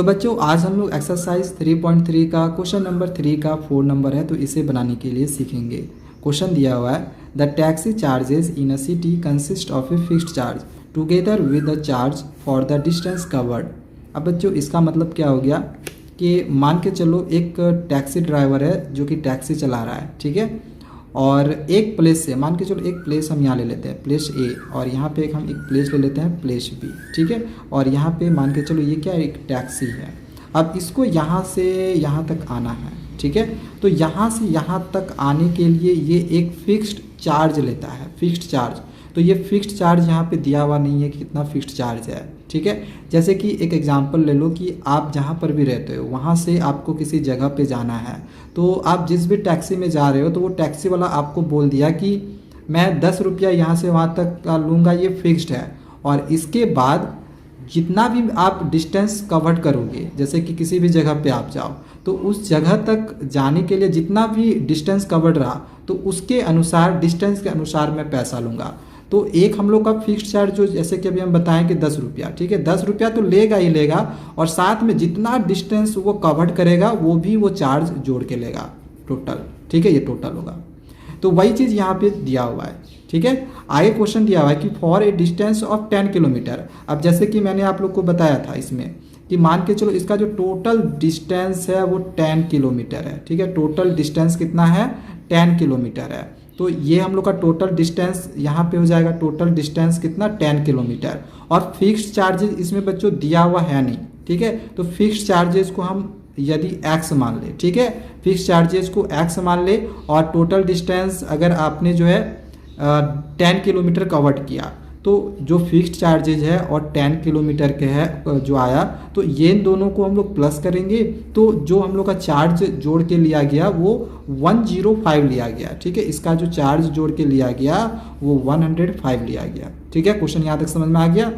तो बच्चों आज हम लोग एक्सरसाइज 3.3 का क्वेश्चन नंबर 3 का 4 नंबर है, तो इसे बनाने के लिए सीखेंगे। क्वेश्चन दिया हुआ है the taxi charges in a city consist of a fixed charge together with the charge for the distance covered. अब बच्चों इसका मतलब क्या हो गया कि मान के चलो एक टैक्सी ड्राइवर है जो कि टैक्सी चला रहा है, ठीक है, और एक प्लेस से मान के चलो एक प्लेस हम यहाँ ले लेते हैं प्लेस ए, और यहाँ पे हम एक प्लेस ले लेते हैं प्लेस बी, ठीक है, और यहाँ पे मान के चलो ये क्या है, एक टैक्सी है। अब इसको यहाँ से यहाँ तक आना है, ठीक है, तो यहाँ से यहाँ तक आने के लिए ये एक फिक्स्ड चार्ज लेता है, फिक्स्ड चार्ज। तो ये फिक्स्ड चार्ज यहाँ पे दिया हुआ नहीं है कि कितना फिक्स्ड चार्ज है, ठीक है। जैसे कि एक एग्जांपल ले लो कि आप जहाँ पर भी रहते हो वहाँ से आपको किसी जगह पे जाना है, तो आप जिस भी टैक्सी में जा रहे हो तो वो टैक्सी वाला आपको बोल दिया कि मैं 10 रुपया यहाँ से वहाँ तक का लूँगा, ये फिक्स्ड है, और इसके बाद जितना भी आप डिस्टेंस कवर करोगे, जैसे कि किसी भी जगह पे आप जाओ तो उस जगह तक जाने के लिए जितना भी डिस्टेंस कवर्ड रहा तो उसके अनुसार डिस्टेंस के अनुसार मैं पैसा लूँगा। तो एक हम लोग का फिक्स्ड चार्ज जो जैसे कि अभी हम बताएं कि 10 रुपया, ठीक है, 10 रुपया तो लेगा ही लेगा, और साथ में जितना डिस्टेंस वो कवर्ड करेगा वो भी वो चार्ज जोड़ के लेगा टोटल, ठीक है, ये टोटल होगा। तो वही चीज़ यहाँ पे दिया हुआ है, ठीक है। आगे क्वेश्चन दिया हुआ है कि for a distance of 10 kilometre. अब जैसे कि मैंने आप लोग को बताया था इसमें कि मान के चलो इसका जो टोटल डिस्टेंस है वो 10 किलोमीटर है, ठीक है, टोटल डिस्टेंस कितना है, 10 किलोमीटर है। तो ये हम लोग का टोटल डिस्टेंस यहाँ पे हो जाएगा, टोटल डिस्टेंस कितना, 10 किलोमीटर, और फिक्स्ड चार्जेस इसमें बच्चों दिया हुआ है नहीं, ठीक है। तो फिक्स्ड चार्जेस को हम यदि x मान ले, ठीक है, फिक्स्ड चार्जेस को x मान ले, और टोटल डिस्टेंस अगर आपने जो है 10 किलोमीटर कवर्ड किया तो जो फिक्स्ड चार्जेज है और 10 किलोमीटर के है जो आया, तो ये दोनों को हम लोग प्लस करेंगे तो जो हम लोग का चार्ज जोड़ के लिया गया वो 105 लिया गया, ठीक है, इसका जो चार्ज जोड़ के लिया गया वो 105 लिया गया, ठीक है। क्वेश्चन यहाँ तक समझ में आ गया।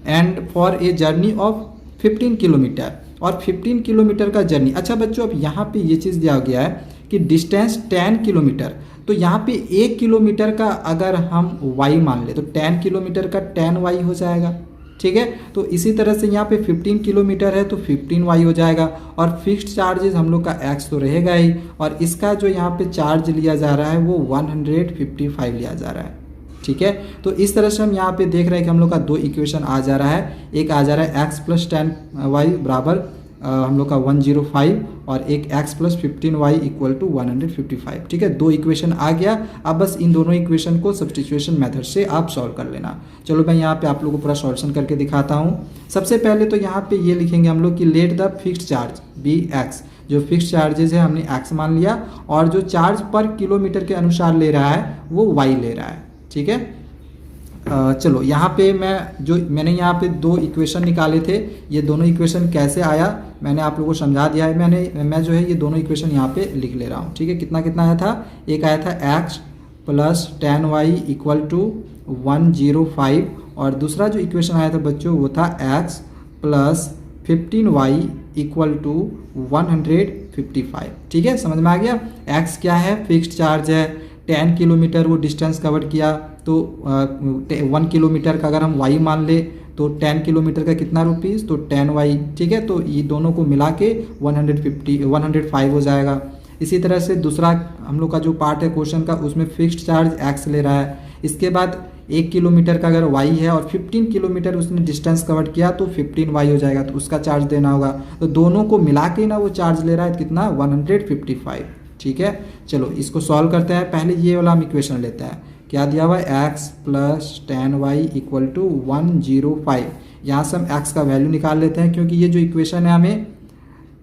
And for a journey of 15 kilometre, और 15 किलोमीटर का जर्नी। अच्छा बच्चों अब यहाँ पे ये चीज़ दिया गया है कि डिस्टेंस 10 किलोमीटर, तो यहाँ पे 1 किलोमीटर का अगर हम y मान ले तो 10 किलोमीटर का 10y हो जाएगा, ठीक है। तो इसी तरह से यहाँ पे 15 किलोमीटर है तो 15y हो जाएगा, और फिक्स्ड चार्जेस हम लोग का x तो रहेगा ही, और इसका जो यहाँ पे चार्ज लिया जा रहा है वो 155 लिया जा रहा है, ठीक है। तो इस तरह से हम यहाँ पे देख रहे हैं कि हम लोग का दो इक्वेशन आ जा रहा है, एक आ जा रहा है x + 10y बराबर हम लोग का 105, और एक x + 15y = 155, ठीक है। दो इक्वेशन आ गया। अब बस इन दोनों इक्वेशन को सब्स्टिट्यूशन मेथड से आप सॉल्व कर लेना। चलो मैं यहाँ पे आप लोगों को पूरा सॉल्यूशन करके दिखाता हूँ। सबसे पहले तो यहाँ पे ये लिखेंगे हम लोग कि let the fixed charge be x, जो फिक्स्ड चार्जेस है हमने x मान लिया, और जो चार्ज पर किलोमीटर के अनुसार ले रहा है वो y ले रहा है, ठीक है। चलो यहाँ पे मैंने यहाँ पे दो इक्वेशन निकाले थे, ये दोनों इक्वेशन कैसे आया मैंने आप लोगों को समझा दिया है। मैं जो है ये दोनों इक्वेशन यहाँ पे लिख ले रहा हूँ, ठीक है। कितना कितना आया था, एक आया था x + 10y = 105, और दूसरा जो इक्वेशन आया था बच्चों वो था x + 15y = 155, ठीक है, समझ में आ गया। x क्या है, फिक्स्ड चार्ज है, 10 किलोमीटर वो डिस्टेंस कवर किया, तो 1 किलोमीटर का अगर हम y मान ले तो 10 किलोमीटर का कितना रुपीस, तो 10y, ठीक है। तो ये दोनों को मिला के 105 हो जाएगा। इसी तरह से दूसरा हम लोग का जो पार्ट है क्वेश्चन का, उसमें फिक्स्ड चार्ज x ले रहा है, इसके बाद 1 किलोमीटर का अगर y है और 15 किलोमीटर उसने डिस्टेंस कवर किया तो 15y हो जाएगा, तो उसका चार्ज देना होगा। तो दोनों को मिला के ना वो चार्ज ले रहा है कितना, 155, ठीक है। चलो इसको सॉल्व करते हैं। पहले ये वाला हम इक्वेशन लेते हैं, क्या दिया हुआ है, x + 10y = 105। यहाँ से हम x का वैल्यू निकाल लेते हैं, क्योंकि ये जो इक्वेशन है हमें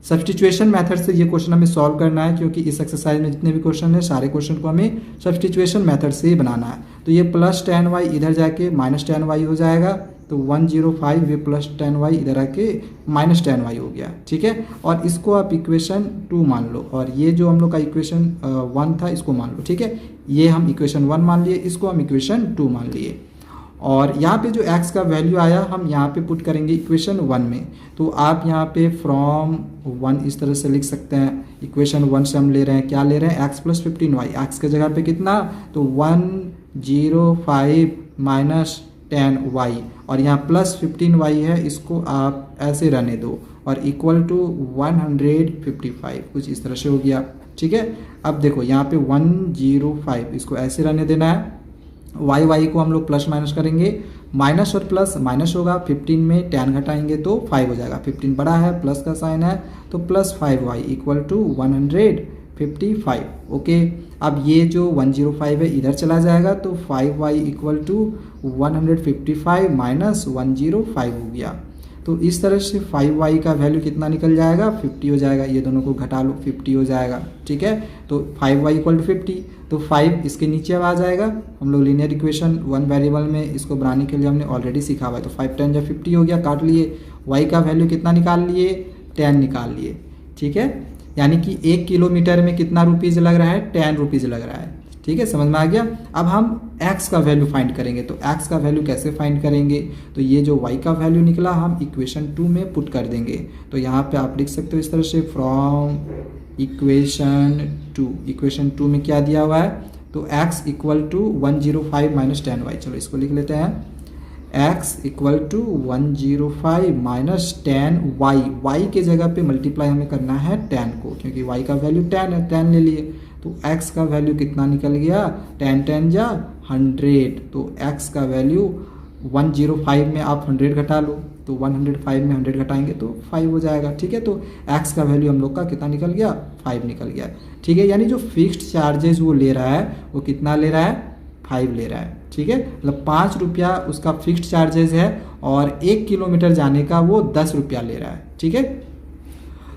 सब्स्टिट्यूशन मेथड से ये क्वेश्चन हमें सॉल्व करना है, क्योंकि इस एक्सरसाइज में जितने भी क्वेश्चन है सारे क्वेश्चन को हमें सब्स्टिट्यूशन मेथड से ही बनाना है। तो ये + 10y इधर जाके -10y हो जाएगा, तो 105, ये + 10y इधर आके -10y हो गया, ठीक है। और इसको आप इक्वेशन 2 मान लो, और ये जो हम लोग का इक्वेशन 1 था इसको मान लो, ठीक है। ये हम इक्वेशन 1 मान लिए, इसको हम इक्वेशन 2 मान लिए, और यहाँ पे जो x का वैल्यू आया हम यहाँ पे पुट करेंगे इक्वेशन 1 में। तो आप यहाँ पे फ्रॉम 1 इस तरह से लिख सकते हैं, इक्वेशन 1 से हम ले रहे हैं, क्या ले रहे हैं, x + 15y, x के जगह पे कितना, तो 105 - 10y और यहाँ प्लस 15y है, इसको आप ऐसे रहने दो और इक्वल टू 155 कुछ इस तरह से हो गया। ठीक है, अब देखो यहाँ पे 105 इसको ऐसे रहने देना है। y को हम लोग प्लस माइनस करेंगे, माइनस और प्लस माइनस होगा, 15 में 10 घटाएंगे तो 5 हो जाएगा, 15 बड़ा है प्लस का साइन है तो plus 5y equal to 155। Okay, अब ये जो 105 है इधर चला जाएगा तो 5y इक्वल टू 155 माइनस 105 हो गया। तो इस तरह से 5y का वैल्यू कितना निकल जाएगा, 50 हो जाएगा। ये दोनों को घटा लो, 50 हो जाएगा। ठीक है, तो 5y इक्वल टू 50, तो 5 इसके नीचे अब आ जाएगा। हम लोग लीनियर इक्वेशन 1 वेरिएबल में इसको बनाने के लिए हमने ऑलरेडी सीखा हुआ है। तो 5 10 जब 50 हो गया, काट लिए। y का वैल्यू कितना निकाल लिए, 10 निकाल लिए। ठीक है, यानी कि 1 किलोमीटर में कितना रुपीज़ लग रहा है, 10 रुपीज़ लग रहा है। ठीक है, समझ में आ गया। अब हम x का वैल्यू फाइंड करेंगे, तो x का वैल्यू कैसे फाइंड करेंगे, तो ये जो y का वैल्यू निकला हम इक्वेशन 2 में पुट कर देंगे। तो यहाँ पे आप लिख सकते हो इस तरह से, फ्रॉम इक्वेशन 2 में क्या दिया हुआ है, तो x equal to 105 minus 10y। चलो इसको लिख लेते हैं, x equal to 105 minus 10y। y के जगह पे मल्टीप्लाई हमें करना है 10 को, क्योंकि y का वैल्यू 10 है, 10 ले लिए। तो x का वैल्यू कितना निकल गया, 10 10 जा 100। तो x का वैल्यू 105 में आप 100 घटा लो, तो 105 में 100 घटाएंगे तो 5 हो जाएगा। ठीक है, तो x का वैल्यू हम लोग का कितना निकल गया, 5 निकल गया। ठीक है, यानी जो फिक्स्ड चार्जेस वो ले रहा है वो कितना ले रहा है, 5 ले रहा है। ठीक है, मतलब 5 रुपया उसका फिक्स्ड चार्जेस है और 1 किलोमीटर जाने का वो 10 रुपया ले रहा है। ठीक है,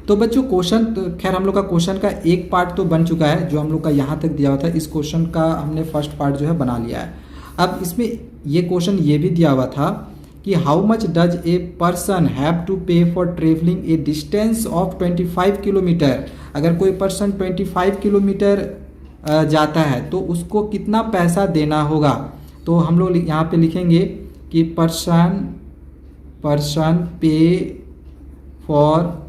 तो बच्चों क्वेश्चन खैर हम लोग का क्वेश्चन का एक पार्ट तो बन चुका है, जो हम लोग का यहाँ तक दिया हुआ था। इस क्वेश्चन का हमने फर्स्ट पार्ट जो है बना लिया है। अब इसमें ये क्वेश्चन ये भी दिया हुआ था कि how much does a person have to pay for travelling a distance of 25 kilometre. अगर कोई पर्सन 25 किलोमीटर जाता है तो उसको कितना पैसा देना होगा। तो हम लोग यहाँ पे लिखेंगे कि पर्सन पे फॉर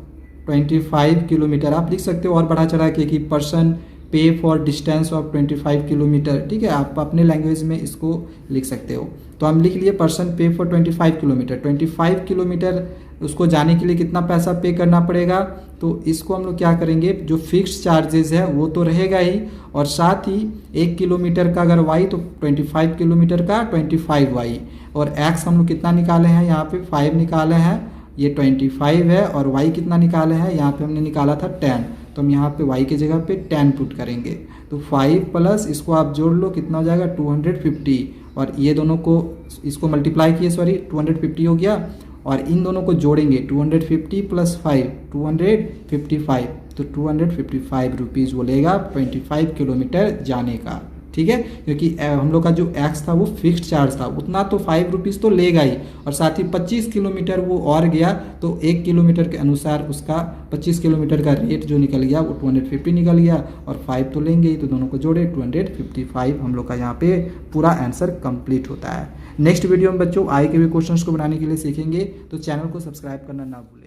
25 किलोमीटर। आप लिख सकते हो और बढ़ा चढ़ा के कि पर्सन पे फॉर डिस्टेंस ऑफ 25 किलोमीटर। ठीक है, आप अपने लैंग्वेज में इसको लिख सकते हो। तो हम लिख लिए पर्सन पे फॉर 25 किलोमीटर। 25 किलोमीटर उसको जाने के लिए कितना पैसा पे करना पड़ेगा, तो इसको हम लोग क्या करेंगे, जो फिक्स्ड चार्जेस है वो तो रहेगा ही, और साथ ही 1 किलोमीटर का अगर y तो 25 किलोमीटर का 25y, और x हम लोग कितना निकाले हैं, यहाँ पे 5 निकाले हैं, ये 25 है, और y कितना निकाले हैं, यहाँ पे हमने निकाला था 10। तो हम यहाँ पे y के जगह पे 10 पुट करेंगे। तो 5 प्लस इसको आप जोड़ लो, कितना हो जाएगा 250, और ये दोनों को इसको मल्टीप्लाई किए, सॉरी 250 हो गया, और इन दोनों को जोड़ेंगे 250 प्लस 5 255, तो 255 रुपीज़ वो लेगा 25 किलोमीटर जाने का। ठीक है, क्योंकि हम लोग का जो एक्स था वो फिक्स्ड चार्ज था, उतना तो 5 रुपीज़ तो लेगा ही, और साथ ही 25 किलोमीटर वो और गया, तो 1 किलोमीटर के अनुसार उसका 25 किलोमीटर का रेट जो निकल गया वो 250 निकल गया, और 5 तो लेंगे ही, तो दोनों को जोड़े 255 हम लोग का यहाँ पे पूरा आंसर कंप्लीट होता है। नेक्स्ट वीडियो में बच्चों आगे के भी क्वेश्चंस को बनाने के लिए सीखेंगे, तो चैनल को सब्सक्राइब करना ना भूलें।